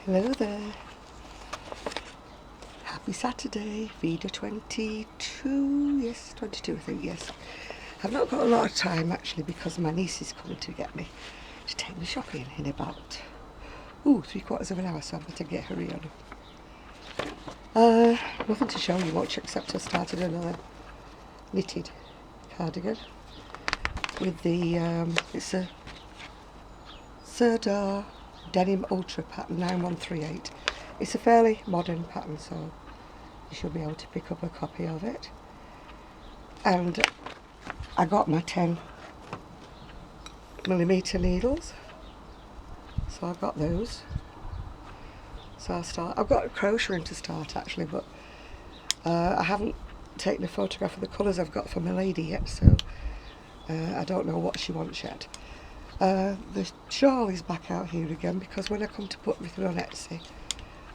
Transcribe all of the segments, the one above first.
Hello there. Happy Saturday, Veda 22, yes, 22 I think, yes. I've not got a lot of time actually because my niece is coming to get me to take me shopping in about, 3/4 of an hour, so I'm going to get hurry on. Nothing to show you much except I started another knitted cardigan with the, it's a Serdar Denim Ultra pattern 9138. It's a fairly modern pattern, so you should be able to pick up a copy of it. And I got my 10mm needles, so I've got those. So I've got a crocheting to start actually, but I haven't taken a photograph of the colours I've got for my lady yet, so I don't know what she wants yet. The shawl is back out here again because when I come to put everything on Etsy,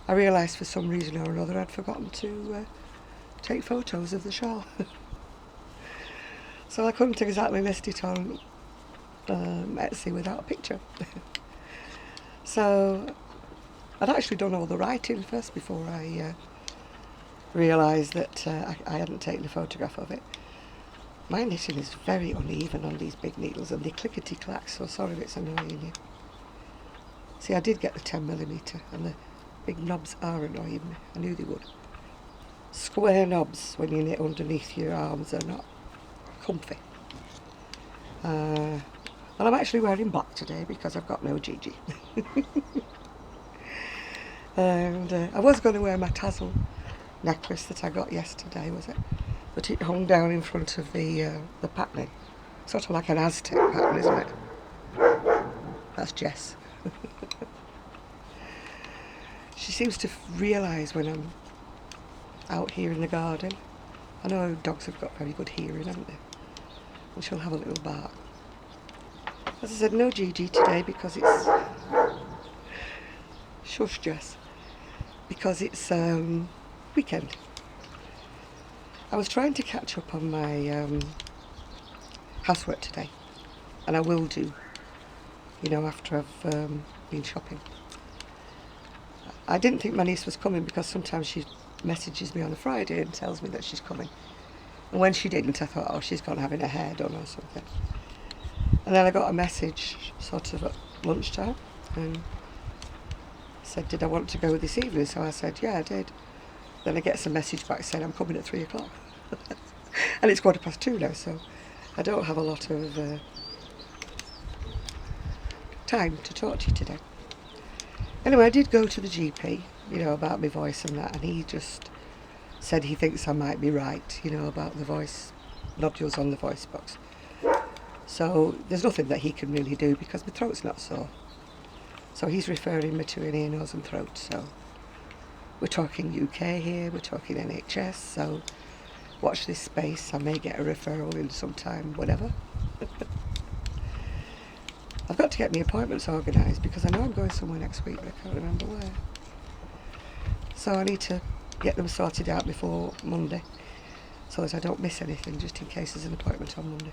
I realised for some reason or another I'd forgotten to take photos of the shawl. So I couldn't exactly list it on Etsy without a picture. So I'd actually done all the writing first before I realised that I hadn't taken a photograph of it. My knitting is very uneven on these big needles and they clickety-clack, so sorry if it's annoying you. See, I did get the 10mm and the big knobs are annoying me. I knew they would. Square knobs when you knit underneath your arms are not comfy. And I'm actually wearing black today because I've got no Gigi. And I was going to wear my tassel necklace that I got yesterday, was it? But it hung down in front of the patterning. Sort of like an Aztec pattern, isn't it? That's Jess. She seems to realise when I'm out here in the garden. I know dogs have got very good hearing, haven't they? And she'll have a little bark. As I said, no Gigi today because it's... Shush, Jess. Because it's weekend. I was trying to catch up on my housework today, and I will do, after I've been shopping. I didn't think my niece was coming because sometimes she messages me on a Friday and tells me that she's coming. And when she didn't, I thought, oh, she's gone having her hair done or something. And then I got a message sort of at lunchtime and said, did I want to go this evening? So I said, yeah, I did. Then I get some message back saying I'm coming at 3 o'clock. And it's 2:15 now, so I don't have a lot of time to talk to you today. Anyway, I did go to the GP, about my voice and that, and he just said he thinks I might be right, about the voice nodules on the voice box. So there's nothing that he can really do because my throat's not sore. So he's referring me to an ear, nose and throat, so we're talking UK here, we're talking NHS, so watch this space. I may get a referral in sometime, whatever. I've got to get my appointments organised because I know I'm going somewhere next week, but I can't remember where. So I need to get them sorted out before Monday so that I don't miss anything, just in case there's an appointment on Monday.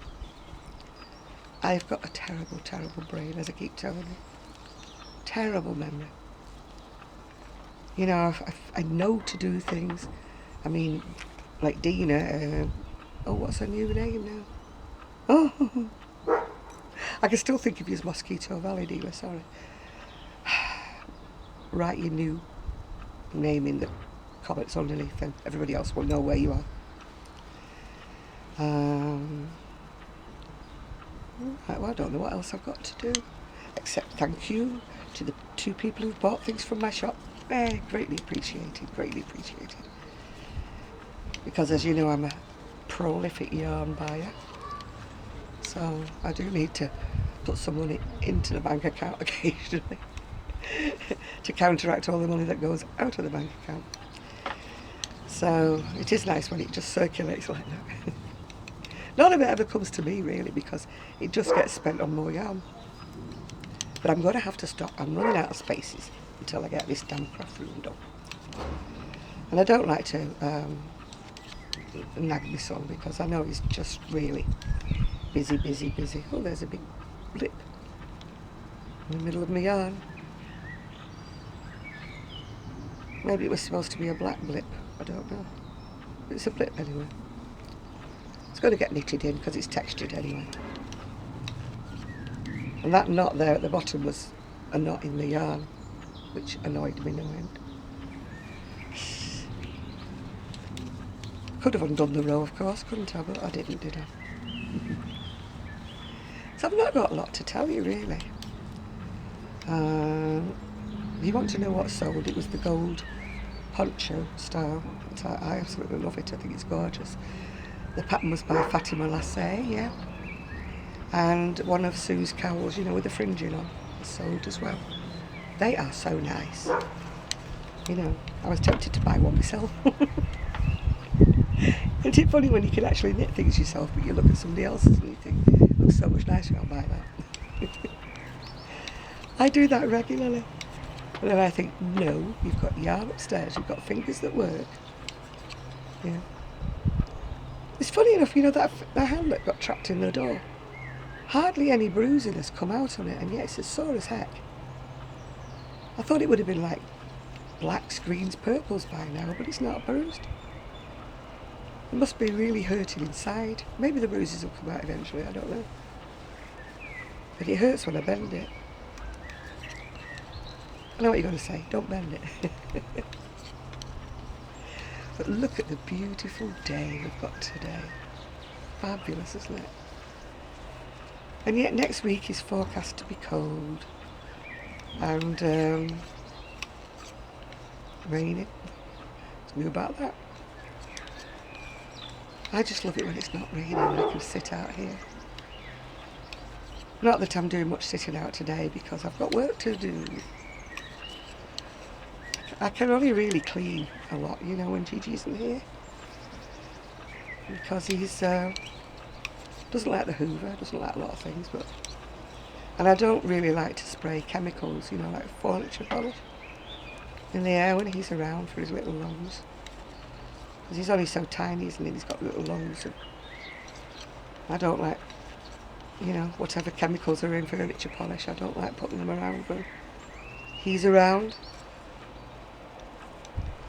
I've got a terrible, terrible brain, as I keep telling you. Terrible memory. I know to do things. I mean, like Dina, what's her new name now? Oh, I can still think of you as Mosquito Valley, Dina, sorry. Write your new name in the comments underneath and everybody else will know where you are. Right, well, I don't know what else I've got to do, except thank you to the 2 people who've bought things from my shop. Greatly appreciated, greatly appreciated. Because as you know, I'm a prolific yarn buyer. So I do need to put some money into the bank account occasionally to counteract all the money that goes out of the bank account. So it is nice when it just circulates like that. None of it ever comes to me really because it just gets spent on more yarn. But I'm going to have to stop. I'm running out of spaces until I get this damn craft room done. And I don't like to nag my son because I know he's just really busy. Oh, there's a big blip in the middle of my yarn. Maybe it was supposed to be a black blip, I don't know. It's a blip anyway. It's going to get knitted in because it's textured anyway. And that knot there at the bottom was a knot in the yarn, which annoyed me no end. Could have undone the row, of course, couldn't I? But I didn't, did I? So I've not got a lot to tell you, really. If you want to know what sold, it was the gold poncho style. I absolutely love it. I think it's gorgeous. The pattern was by Fatima Lassay, yeah. And one of Sue's cowls, you know, with the fringing on, sold as well. They are so nice. You know, I was tempted to buy one myself. Isn't it funny when you can actually knit things yourself, but you look at somebody else's and you think, it looks so much nicer, I'll buy that. I do that regularly. And then I think, no, you've got yarn upstairs, you've got fingers that work. Yeah. It's funny enough, you know, that hand that got trapped in the door, hardly any bruising has come out on it, and yet it's as sore as heck. I thought it would have been like blacks, greens, purples by now, but it's not bruised. It must be really hurting inside. Maybe the bruises will come out eventually, I don't know. But it hurts when I bend it. I know what you're going to say, don't bend it. But look at the beautiful day we've got today. Fabulous, isn't it? And yet next week is forecast to be cold and raining. What's new about that? I just love it when it's not raining and I can sit out here. Not that I'm doing much sitting out today because I've got work to do. I can only really clean a lot, you know, when Gigi isn't here. Because he's doesn't like the hoover, doesn't like a lot of things, but... And I don't really like to spray chemicals, you know, like furniture polish in the air when he's around for his little lungs. Because he's only so tiny, isn't he? He's got little lungs. And I don't like, you know, whatever chemicals are in furniture polish, I don't like putting them around when he's around.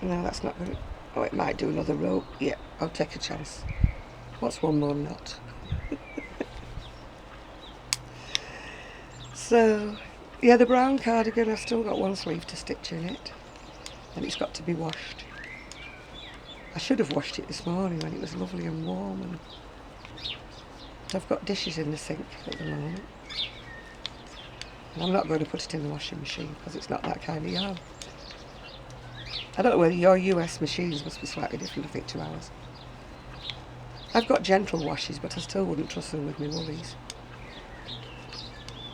No, that's not going to... Oh, it might do another row. Yeah, I'll take a chance. What's one more knot? So, yeah, the brown cardigan, I've still got one sleeve to stitch in it. And it's got to be washed. I should have washed it this morning when it was lovely and warm. And I've got dishes in the sink at the moment. And I'm not going to put it in the washing machine because it's not that kind of yarn. I don't know whether your US machines must be slightly different, I think, to ours. I've got gentle washes, but I still wouldn't trust them with my woolies.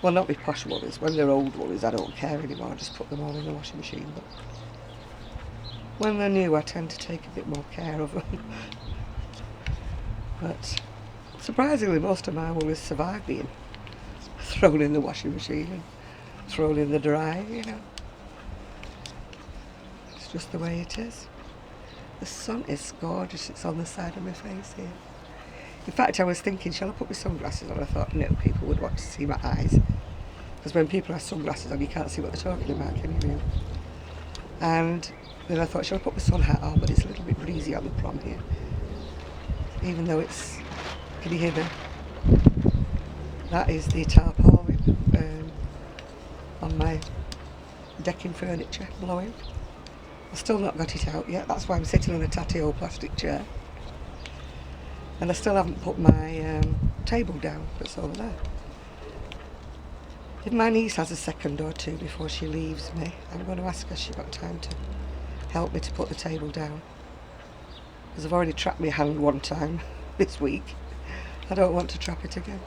Well, not with posh woolies. When they're old woolies, I don't care anymore. I just put them all in the washing machine. But when they're new, I tend to take a bit more care of them. But surprisingly, most of my woolies survive being thrown in the washing machine and thrown in the dryer, you know. Just the way it is. The sun is gorgeous. It's on the side of my face here. In fact, I was thinking, shall I put my sunglasses on? I thought, no, people would want to see my eyes. Because when people have sunglasses on, you can't see what they're talking about, can you really? And then I thought, shall I put my sun hat on? But it's a little bit breezy on the prom here. Even though it's... Can you hear me? That is the tarpaulin on my decking furniture blowing. I've still not got it out yet, that's why I'm sitting on a tatty old plastic chair. And I still haven't put my table down that's over there. If my niece has a second or two before she leaves me, I'm going to ask her if she's got time to help me to put the table down. Because I've already trapped my hand one time this week. I don't want to trap it again.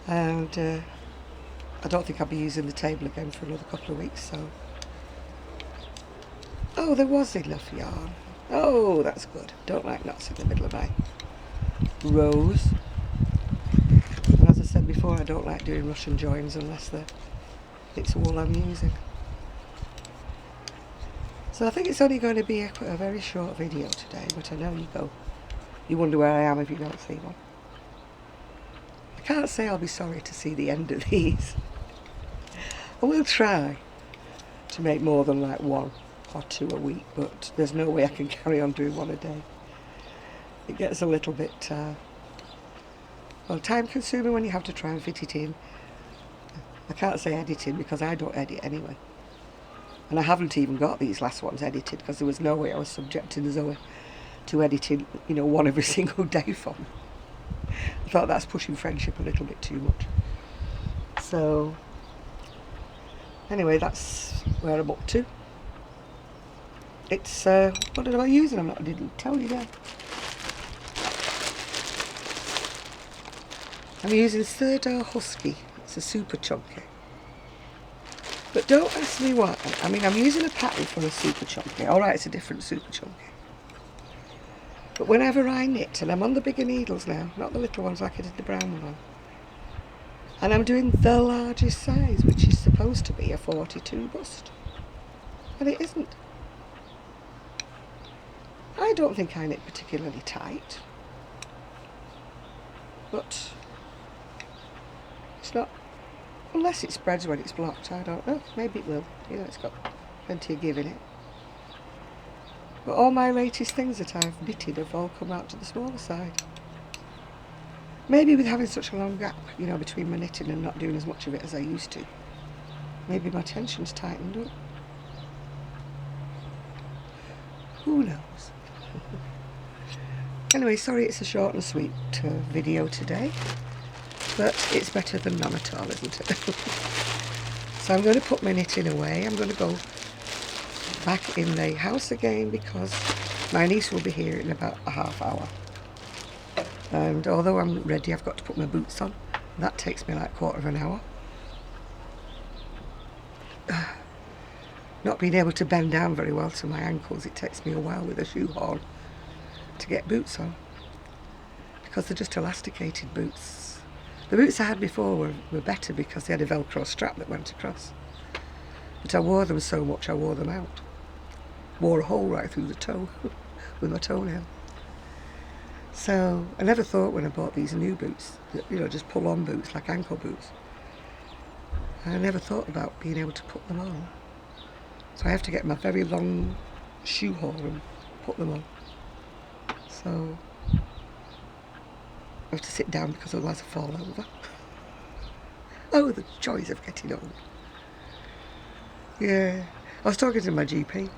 And I don't think I'll be using the table again for another couple of weeks, so... Oh, there was enough yarn. Oh, that's good. Don't like knots in the middle of my rows. And as I said before, I don't like doing Russian joins unless it's wool I'm using. So I think it's only going to be a very short video today, but I know you wonder where I am if you don't see one. I can't say I'll be sorry to see the end of these. I will try to make more than like 1 or 2 a week, but there's no way I can carry on doing 1 a day. It gets a little bit well, time consuming when you have to try and fit it in. I can't say editing because I don't edit anyway. And I haven't even got these last ones edited because there was no way I was subjecting Zoe to editing, 1 every single day for me. I thought that's pushing friendship a little bit too much. So, anyway, that's where I'm up to. It's, what am I using? I didn't tell you that. I'm using Third Husky. It's a super chunky. But don't ask me why. I mean, I'm using a pattern for a super chunky. Alright, it's a different super chunky. But whenever I knit, and I'm on the bigger needles now, not the little ones like I did the brown one on, and I'm doing the largest size, which is supposed to be a 42 bust. And it isn't. I don't think I knit particularly tight. But it's not, unless it spreads when it's blocked, I don't know. Maybe it will. It's got plenty of give in it. But all my latest things that I've knitted have all come out to the smaller side. Maybe with having such a long gap, between my knitting and not doing as much of it as I used to. Maybe my tension's tightened up. Who knows? Anyway, sorry it's a short and sweet video today. But it's better than none at all, isn't it? So I'm going to put my knitting away. I'm going to go back in the house again because my niece will be here in about a half hour. And although I'm ready, I've got to put my boots on. That takes me like 1/4 of an hour. Not being able to bend down very well to my ankles, it takes me a while with a shoehorn to get boots on. Because they're just elasticated boots. The boots I had before were better because they had a Velcro strap that went across. But I wore them so much I wore them out. Wore a hole right through the toe with my toenail. So I never thought when I bought these new boots that, just pull on boots like ankle boots. I never thought about being able to put them on. So I have to get my very long shoehorn and put them on. So I have to sit down because otherwise I fall over. Oh, the joys of getting old. Yeah, I was talking to my GP.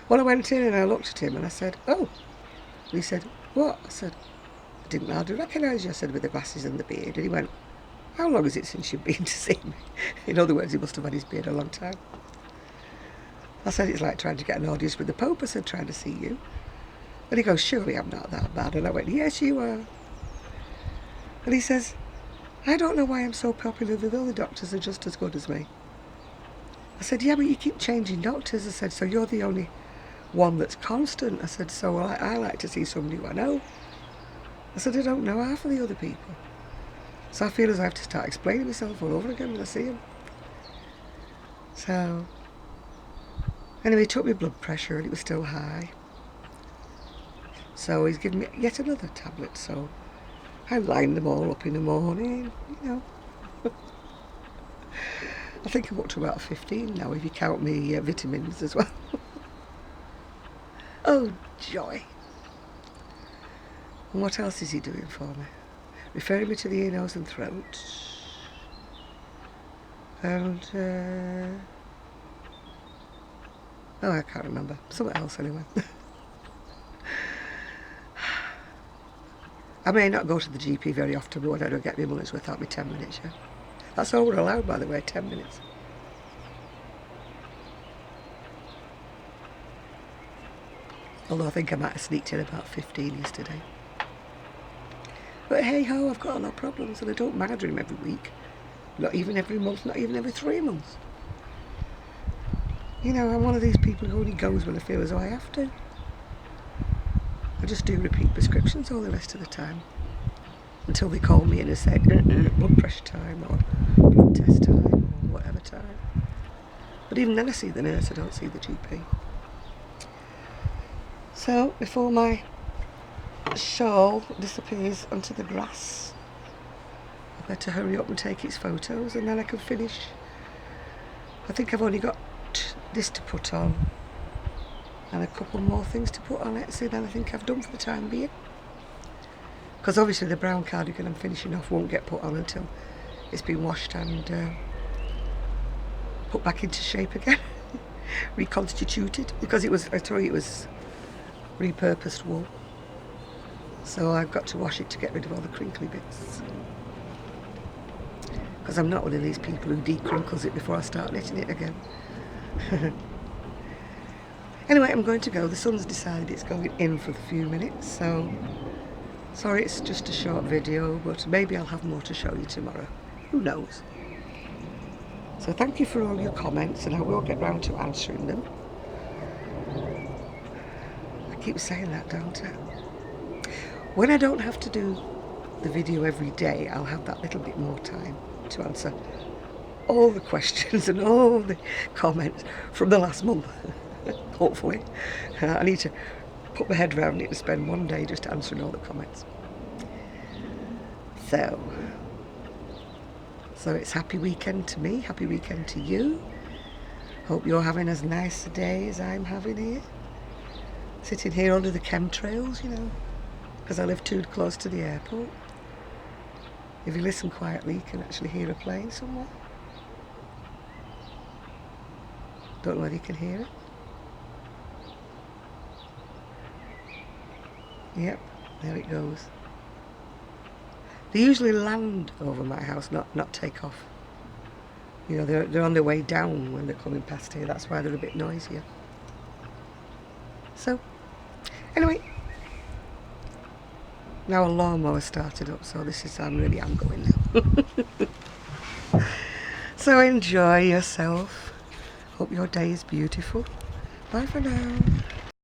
Well, I went in and I looked at him and I said, oh. And he said, what? I said, I didn't hardly recognise you. I said, with the glasses and the beard. And he went, how long is it since you've been to see me? In other words, he must have had his beard a long time. I said, it's like trying to get an audience with the Pope. I said, trying to see you. And he goes, surely I'm not that bad. And I went, yes, you are. And he says, I don't know why I'm so popular with other doctors are just as good as me. I said, yeah, but you keep changing doctors. I said, so you're the only one that's constant. I said, so I like to see somebody who I know. I said, I don't know half of the other people. So I feel as I have to start explaining myself all over again when I see him. So, anyway, he took my blood pressure and it was still high. So he's given me yet another tablet, so I line them all up in the morning, I think I'm up to about 15 now, if you count me vitamins as well. Oh, joy. And what else is he doing for me? Referring me to the ear, nose and throat. And, oh, I can't remember. Something else anyway. I may not go to the GP very often, but when I don't get my money's worth out me 10 minutes, yeah. That's all we're allowed, by the way, 10 minutes. Although I think I might have sneaked in about 15 yesterday. But hey ho, I've got no problems and I don't mind him every week. Not even every month, not even every 3 months. I'm one of these people who only goes when I feel as though I have to. I just do repeat prescriptions all the rest of the time. Until they call me in and say, blood pressure time or blood test time or whatever time. But even then I see the nurse, I don't see the GP. So, before my shawl disappears onto the grass, I better hurry up and take its photos and then I can finish. I think I've only got got this to put on and a couple more things to put on it, so then I think I've done for the time being. Because obviously the brown cardigan I'm finishing off won't get put on until it's been washed and put back into shape again, reconstituted, because I told you it was repurposed wool. So I've got to wash it to get rid of all the crinkly bits. Because I'm not one of these people who decrinkles it before I start knitting it again. Anyway, I'm going to go. The sun's decided it's going in for a few minutes, so sorry it's just a short video, but maybe I'll have more to show you tomorrow. Who knows? So thank you for all your comments, and I will get round to answering them. I keep saying that, don't I? When I don't have to do the video every day, I'll have that little bit more time to answer all the questions and all the comments from the last month. Hopefully. I need to put my head around it and spend one day just answering all the comments. So it's happy weekend to me, happy weekend to you. Hope you're having as nice a day as I'm having here. Sitting here under the chemtrails, you know, because I live too close to the airport. If you listen quietly, you can actually hear a plane somewhere. Don't know whether you can hear it. Yep, there it goes. They usually land over my house, not take off. You know, they're on their way down when they're coming past here. That's why they're a bit noisier. So, anyway, now a lawnmower started up, so I'm going now. So enjoy yourself. Hope your day is beautiful. Bye for now.